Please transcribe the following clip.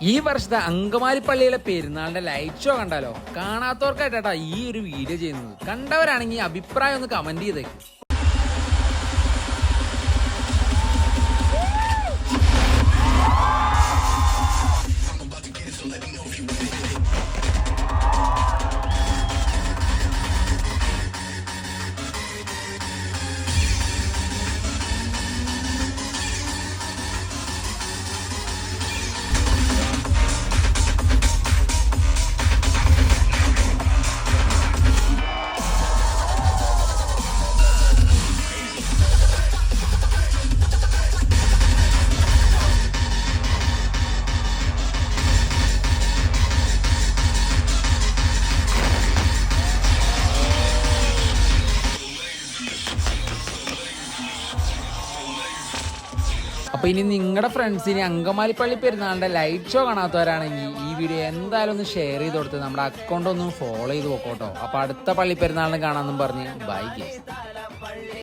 ഈ വർഷത്തെ അങ്കമാലി പള്ളിയിലെ പെരുന്നാളിന്റെ ലൈറ്റ് ഷോ കണ്ടാലോ? കാണാത്തവർക്കായിട്ടാ ഈ ഒരു വീഡിയോ ചെയ്യുന്നത്. കണ്ടവരാണെങ്കിൽ അഭിപ്രായം ഒന്ന് കമന്റ് ചെയ്തേക്കും. അപ്പൊ ഇനി നിങ്ങളുടെ ഫ്രണ്ട്സിന് അങ്കമാലി പള്ളി പെരുന്നാളിന്റെ ലൈറ്റ് ഷോ കാണാത്തവരാണെങ്കിൽ ഈ വീഡിയോ എന്തായാലും ഒന്ന് ഷെയർ ചെയ്ത് കൊടുത്ത് നമ്മുടെ അക്കൗണ്ട് ഒന്ന് ഫോളോ ചെയ്ത് പോക്കോട്ടോ. അപ്പൊ അടുത്ത പള്ളി പെരുന്നാളിന് കാണാമെന്നും പറഞ്ഞ് ബൈ ഗൈസ്.